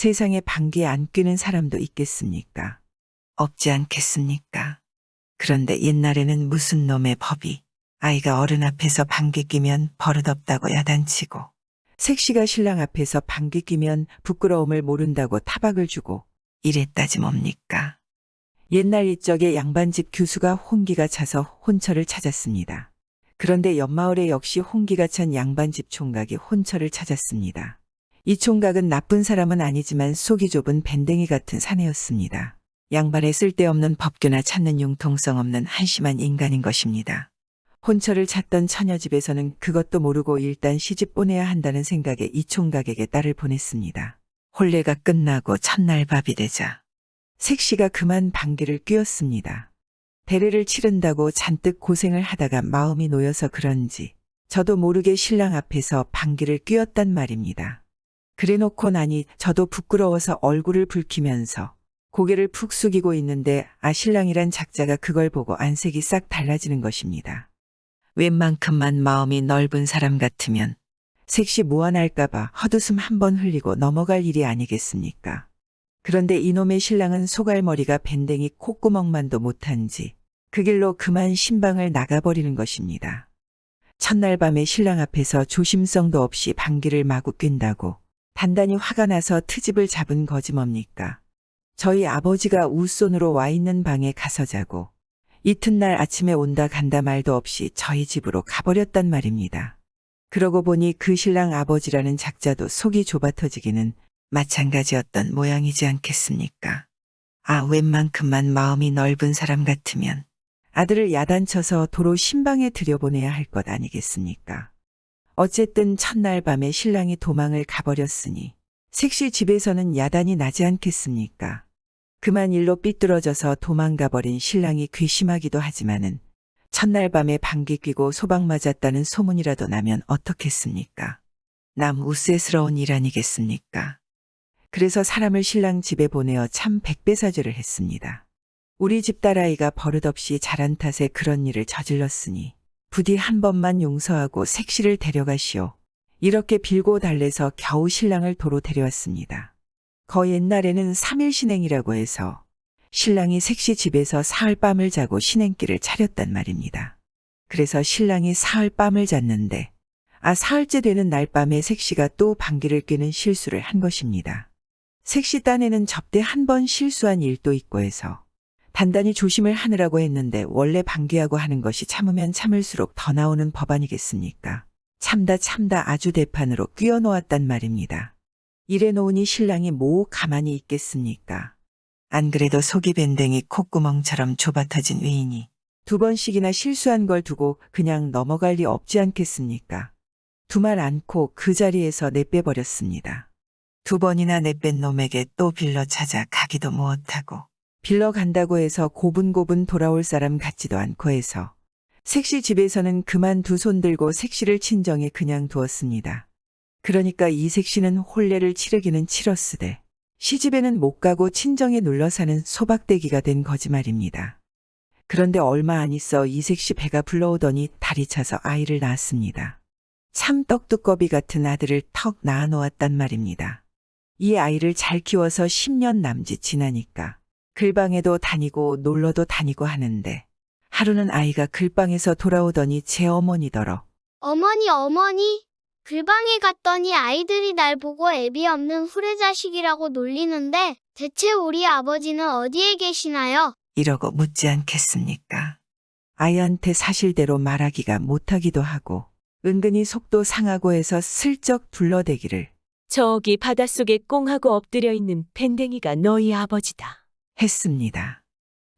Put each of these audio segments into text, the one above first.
세상에 방귀 안 뀌는 사람도 있겠습니까? 없지 않겠습니까? 그런데 옛날에는 무슨 놈의 법이 아이가 어른 앞에서 방귀 뀌면 버릇없다고 야단치고 색시가 신랑 앞에서 방귀 뀌면 부끄러움을 모른다고 타박을 주고 이랬다지 뭡니까? 옛날 이적에 양반집 교수가 혼기가 차서 혼처를 찾았습니다. 그런데 옆마을에 역시 혼기가 찬 양반집 총각이 혼처를 찾았습니다. 이 총각은 나쁜 사람은 아니지만 속이 좁은 밴댕이 같은 사내였습니다. 양반의 쓸데없는 법규나 찾는 융통성 없는 한심한 인간인 것입니다. 혼처를 찾던 처녀집에서는 그것도 모르고 일단 시집 보내야 한다는 생각에 이 총각에게 딸을 보냈습니다. 혼례가 끝나고 첫날 밥이 되자 색시가 그만 방귀를 뀌었습니다. 대례를 치른다고 잔뜩 고생을 하다가 마음이 놓여서 그런지 저도 모르게 신랑 앞에서 방귀를 뀌었단 말입니다. 그래놓고 나니 저도 부끄러워서 얼굴을 붉히면서 고개를 푹 숙이고 있는데 신랑이란 작자가 그걸 보고 안색이 싹 달라지는 것입니다. 웬만큼만 마음이 넓은 사람 같으면 색시 무안할까봐 헛웃음 한 번 흘리고 넘어갈 일이 아니겠습니까? 그런데 이놈의 신랑은 소갈머리가 밴댕이 콧구멍만도 못한지 그 길로 그만 신방을 나가버리는 것입니다. 첫날 밤에 신랑 앞에서 조심성도 없이 방귀를 마구 뀐다고 단단히 화가 나서 트집을 잡은 거지 뭡니까? 저희 아버지가 우손으로 와 있는 방에 가서 자고 이튿날 아침에 온다 간다 말도 없이 저희 집으로 가버렸단 말입니다. 그러고 보니 그 신랑 아버지라는 작자도 속이 좁아 터지기는 마찬가지였던 모양이지 않겠습니까? 웬만큼만 마음이 넓은 사람 같으면 아들을 야단쳐서 도로 신방에 들여보내야 할 것 아니겠습니까? 어쨌든 첫날 밤에 신랑이 도망을 가버렸으니 색시 집에서는 야단이 나지 않겠습니까? 그만 일로 삐뚤어져서 도망가버린 신랑이 괘씸하기도 하지만은 첫날 밤에 방귀 뀌고 소방 맞았다는 소문이라도 나면 어떻겠습니까? 남 우스스러운 일 아니겠습니까? 그래서 사람을 신랑 집에 보내어 참 백배사죄를 했습니다. 우리 집 딸아이가 버릇없이 자란 탓에 그런 일을 저질렀으니 부디 한 번만 용서하고 색시를 데려가시오. 이렇게 빌고 달래서 겨우 신랑을 도로 데려왔습니다. 옛날에는 3일 신행이라고 해서 신랑이 색시 집에서 사흘 밤을 자고 신행길을 차렸단 말입니다. 그래서 신랑이 사흘 밤을 잤는데 사흘째 되는 날 밤에 색시가 또 방귀를 뀌는 실수를 한 것입니다. 색시 딴에는 접대 한 번 실수한 일도 있고 해서 단단히 조심을 하느라고 했는데 원래 방귀하고 하는 것이 참으면 참을수록 더 나오는 법 아니겠습니까? 참다 아주 대판으로 뀌어 놓았단 말입니다. 이래 놓으니 신랑이 뭐 가만히 있겠습니까? 안 그래도 속이 밴댕이 콧구멍처럼 좁아 터진 외인이 2번씩이나 실수한 걸 두고 그냥 넘어갈 리 없지 않겠습니까? 두말 않고 그 자리에서 내빼버렸습니다. 2번이나 내뺀 놈에게 또 빌러 찾아 가기도 못하고 빌러 간다고 해서 고분고분 돌아올 사람 같지도 않고 해서 색시 집에서는 그만 두 손 들고 색시를 친정에 그냥 두었습니다. 그러니까 이 색시는 혼례를 치르기는 치렀으되 시집에는 못 가고 친정에 눌러 사는 소박대기가 된 거지 말입니다. 그런데 얼마 안 있어 이 색시 배가 불러오더니 다리 차서 아이를 낳았습니다. 참 떡두꺼비 같은 아들을 턱 낳아 놓았단 말입니다. 이 아이를 잘 키워서 10년 남짓 지나니까 글방에도 다니고 놀러도 다니고 하는데 하루는 아이가 글방에서 돌아오더니 제 어머니더러 어머니, 글방에 갔더니 아이들이 날 보고 애비 없는 후레자식이라고 놀리는데 대체 우리 아버지는 어디에 계시나요? 이러고 묻지 않겠습니까? 아이한테 사실대로 말하기가 못하기도 하고 은근히 속도 상하고 해서 슬쩍 둘러대기를 저기 바닷속에 꽁하고 엎드려 있는 밴댕이가 너희 아버지다. 했습니다.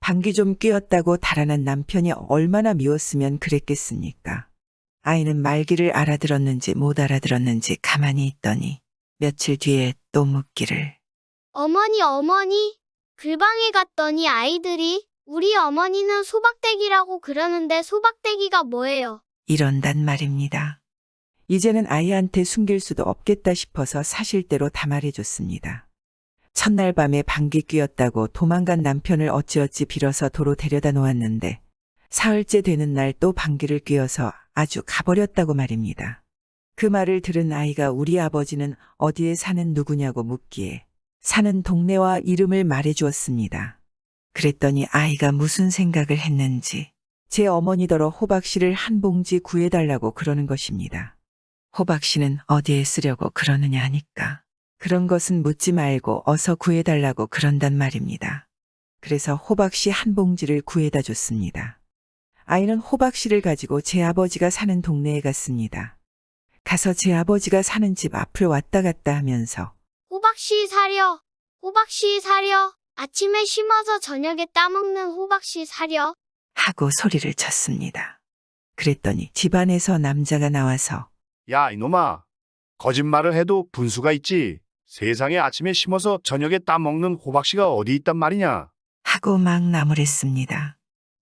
방귀 좀 뀌었다고 달아난 남편이 얼마나 미웠으면 그랬겠습니까? 아이는 말귀를 알아들었는지 못 알아들었는지 가만히 있더니 며칠 뒤에 또 묻기를 어머니, 글방에 갔더니 아이들이 우리 어머니는 소박대기라고 그러는데 소박대기가 뭐예요? 이런단 말입니다. 이제는 아이한테 숨길 수도 없겠다 싶어서 사실대로 다 말해줬습니다. 첫날 밤에 방귀 뀌었다고 도망간 남편을 어찌어찌 빌어서 도로 데려다 놓았는데 사흘째 되는 날 또 방귀를 뀌어서 아주 가버렸다고 말입니다. 그 말을 들은 아이가 우리 아버지는 어디에 사는 누구냐고 묻기에 사는 동네와 이름을 말해 주었습니다. 그랬더니 아이가 무슨 생각을 했는지 제 어머니더러 호박 씨를 한 봉지 구해달라고 그러는 것입니다. 호박 씨는 어디에 쓰려고 그러느냐 하니까 그런 것은 묻지 말고 어서 구해달라고 그런단 말입니다. 그래서 호박 씨 한 봉지를 구해다 줬습니다. 아이는 호박 씨를 가지고 제 아버지가 사는 동네에 갔습니다. 가서 제 아버지가 사는 집 앞을 왔다 갔다 하면서 호박씨 사려. 호박씨 사려. 아침에 심어서 저녁에 따먹는 호박씨 사려. 하고 소리를 쳤습니다. 그랬더니 집안에서 남자가 나와서 야, 이놈아. 거짓말을 해도 분수가 있지. 세상에 아침에 심어서 저녁에 따먹는 호박씨가 어디 있단 말이냐. 하고 막 나무랬습니다.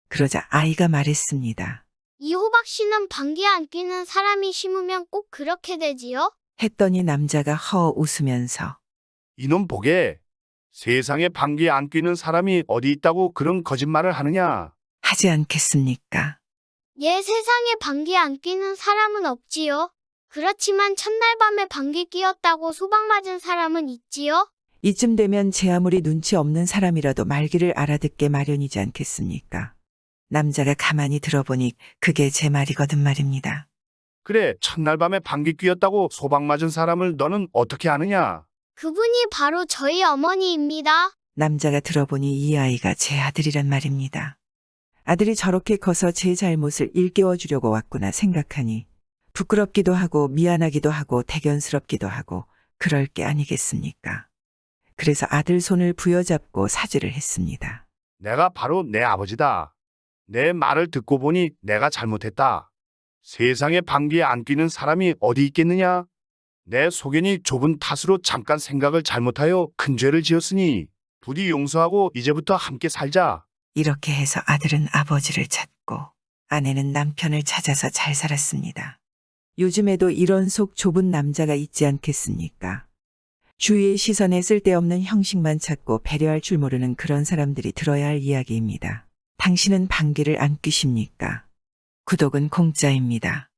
그러자 아이가 말했습니다. 이 호박씨는 방귀 안 뀌는 사람이 심으면 꼭 그렇게 되지요? 했더니 남자가 허 웃으면서 이놈 보게. 세상에 방귀 안 뀌는 사람이 어디 있다고 그런 거짓말을 하느냐. 하지 않겠습니까? 예, 세상에 방귀 안 뀌는 사람은 없지요. 그렇지만 첫날 밤에 방귀 뀌었다고 소방 맞은 사람은 있지요? 이쯤 되면 제 아무리 눈치 없는 사람이라도 말귀를 알아듣게 마련이지 않겠습니까? 남자가 가만히 들어보니 그게 제 말이거든 말입니다. 그래, 첫날 밤에 방귀 뀌었다고 소방 맞은 사람을 너는 어떻게 아느냐. 그분이 바로 저희 어머니입니다. 남자가 들어보니 이 아이가 제 아들이란 말입니다. 아들이 저렇게 커서 제 잘못을 일깨워 주려고 왔구나 생각하니 부끄럽기도 하고 미안하기도 하고 대견스럽기도 하고 그럴 게 아니겠습니까? 그래서 아들 손을 부여잡고 사죄를 했습니다. 내가 바로 내 아버지다. 내 말을 듣고 보니 내가 잘못했다. 세상에 방귀에 안 뀌는 사람이 어디 있겠느냐? 내 소견이 좁은 탓으로 잠깐 생각을 잘못하여 큰 죄를 지었으니 부디 용서하고 이제부터 함께 살자. 이렇게 해서 아들은 아버지를 찾고 아내는 남편을 찾아서 잘 살았습니다. 요즘에도 이런 속 좁은 남자가 있지 않겠습니까? 주위의 시선에 쓸데없는 형식만 찾고 배려할 줄 모르는 그런 사람들이 들어야 할 이야기입니다. 당신은 방귀를 안 뀌십니까? 구독은 공짜입니다.